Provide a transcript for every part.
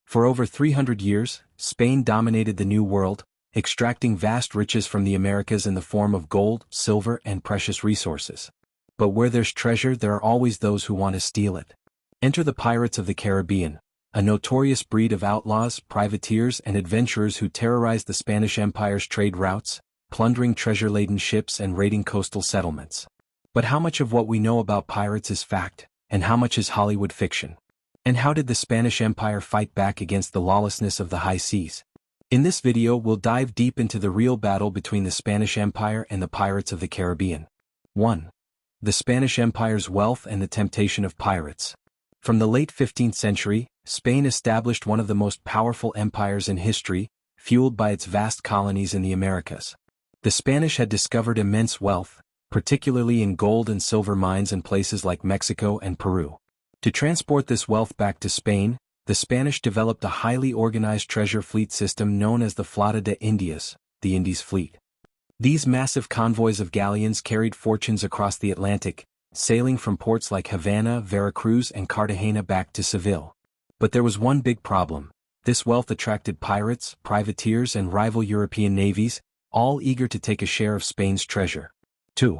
For over 300 years, Spain dominated the New World, extracting vast riches from the Americas in the form of gold, silver, and precious resources. But where there's treasure, there are always those who want to steal it. Enter the pirates of the Caribbean, a notorious breed of outlaws, privateers, and adventurers who terrorized the Spanish Empire's trade routes, plundering treasure-laden ships and raiding coastal settlements. But how much of what we know about pirates is fact, and how much is Hollywood fiction? And how did the Spanish Empire fight back against the lawlessness of the high seas? In this video, we'll dive deep into the real battle between the Spanish Empire and the pirates of the Caribbean. 1. The Spanish Empire's wealth and the temptation of pirates. From the late 15th century, Spain established one of the most powerful empires in history, fueled by its vast colonies in the Americas. The Spanish had discovered immense wealth, particularly in gold and silver mines in places like Mexico and Peru. To transport this wealth back to Spain, the Spanish developed a highly organized treasure fleet system known as the Flota de Indias, the Indies Fleet. These massive convoys of galleons carried fortunes across the Atlantic, sailing from ports like Havana, Veracruz, and Cartagena back to Seville. But there was one big problem. This wealth attracted pirates, privateers, and rival European navies, all eager to take a share of Spain's treasure. 2.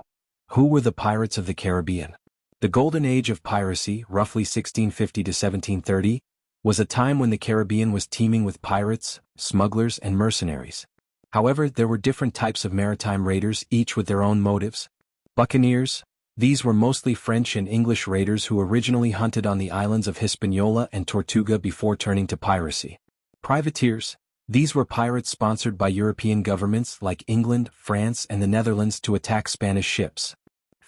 Who were the pirates of the Caribbean? The Golden Age of Piracy, roughly 1650 to 1730, was a time when the Caribbean was teeming with pirates, smugglers, and mercenaries. However, there were different types of maritime raiders, each with their own motives. Buccaneers. These were mostly French and English raiders who originally hunted on the islands of Hispaniola and Tortuga before turning to piracy. Privateers. These were pirates sponsored by European governments like England, France, and the Netherlands to attack Spanish ships.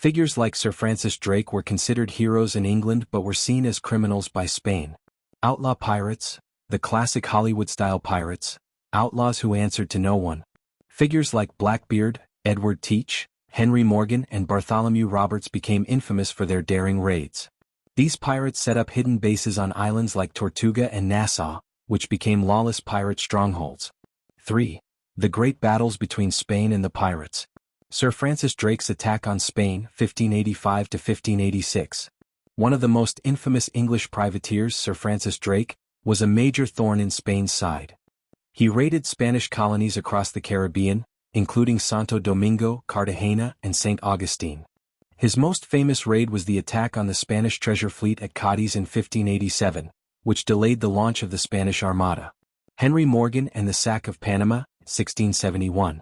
Figures like Sir Francis Drake were considered heroes in England but were seen as criminals by Spain. Outlaw pirates, the classic Hollywood-style pirates, outlaws who answered to no one. Figures like Blackbeard, Edward Teach, Henry Morgan, and Bartholomew Roberts became infamous for their daring raids. These pirates set up hidden bases on islands like Tortuga and Nassau, which became lawless pirate strongholds. 3. The great battles between Spain and the pirates. Sir Francis Drake's attack on Spain, 1585 to 1586. One of the most infamous English privateers, Sir Francis Drake, was a major thorn in Spain's side. He raided Spanish colonies across the Caribbean, including Santo Domingo, Cartagena, and St. Augustine. His most famous raid was the attack on the Spanish treasure fleet at Cadiz in 1587, which delayed the launch of the Spanish Armada. Henry Morgan and the sack of Panama, 1671.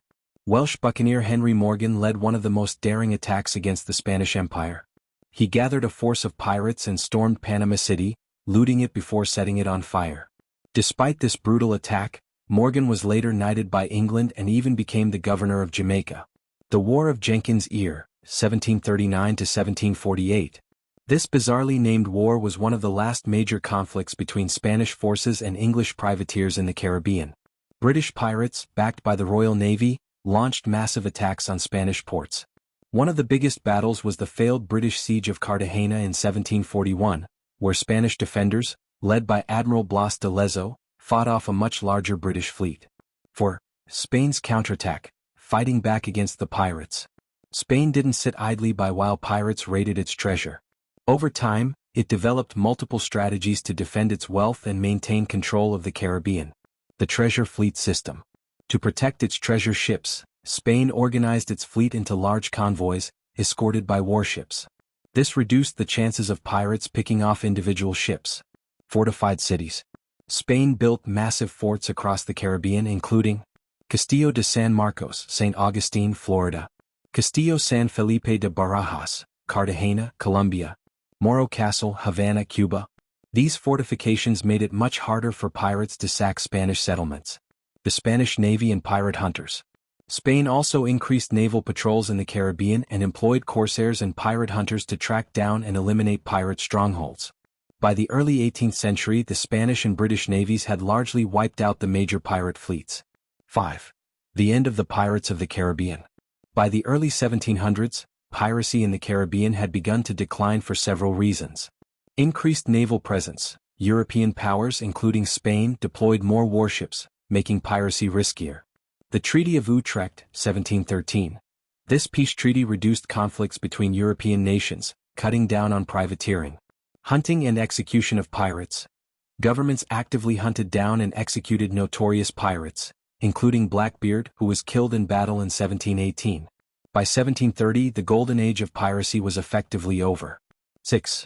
Welsh buccaneer Henry Morgan led one of the most daring attacks against the Spanish Empire. He gathered a force of pirates and stormed Panama City, looting it before setting it on fire. Despite this brutal attack, Morgan was later knighted by England and even became the governor of Jamaica. The War of Jenkins' Ear, 1739 to 1748. This bizarrely named war was one of the last major conflicts between Spanish forces and English privateers in the Caribbean. British pirates, backed by the Royal Navy, launched massive attacks on Spanish ports. One of the biggest battles was the failed British siege of Cartagena in 1741, where Spanish defenders, led by Admiral Blas de Lezo, fought off a much larger British fleet. 4. Spain's counterattack, fighting back against the pirates. Spain didn't sit idly by while pirates raided its treasure. Over time, it developed multiple strategies to defend its wealth and maintain control of the Caribbean. The treasure fleet system. To protect its treasure ships, Spain organized its fleet into large convoys, escorted by warships. This reduced the chances of pirates picking off individual ships. Fortified cities. Spain built massive forts across the Caribbean including Castillo de San Marcos, St. Augustine, Florida. Castillo San Felipe de Barajas, Cartagena, Colombia. Morro Castle, Havana, Cuba. These fortifications made it much harder for pirates to sack Spanish settlements. The Spanish Navy and pirate hunters. Spain also increased naval patrols in the Caribbean and employed corsairs and pirate hunters to track down and eliminate pirate strongholds. By the early 18th century, the Spanish and British navies had largely wiped out the major pirate fleets. 5. The end of the pirates of the Caribbean. By the early 1700s, piracy in the Caribbean had begun to decline for several reasons. Increased naval presence. European powers, including Spain, deployed more warships, making piracy riskier. The Treaty of Utrecht, 1713. This peace treaty reduced conflicts between European nations, cutting down on privateering. Hunting and execution of pirates. Governments actively hunted down and executed notorious pirates, including Blackbeard, who was killed in battle in 1718. By 1730, the Golden Age of Piracy was effectively over. 6.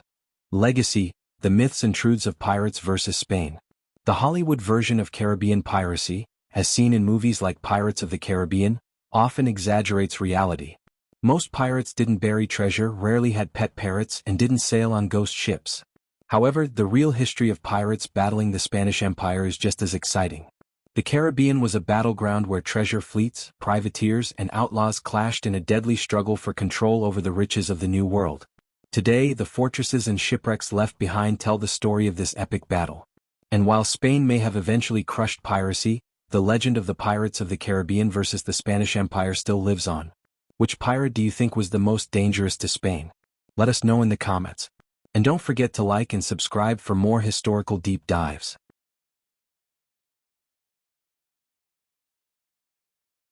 Legacy, the myths and truths of pirates versus Spain. The Hollywood version of Caribbean piracy, as seen in movies like Pirates of the Caribbean, often exaggerates reality. Most pirates didn't bury treasure, rarely had pet parrots, and didn't sail on ghost ships. However, the real history of pirates battling the Spanish Empire is just as exciting. The Caribbean was a battleground where treasure fleets, privateers, and outlaws clashed in a deadly struggle for control over the riches of the New World. Today, the fortresses and shipwrecks left behind tell the story of this epic battle. And while Spain may have eventually crushed piracy, the legend of the pirates of the Caribbean versus the Spanish Empire still lives on. Which pirate do you think was the most dangerous to Spain? Let us know in the comments. And don't forget to like and subscribe for more historical deep dives.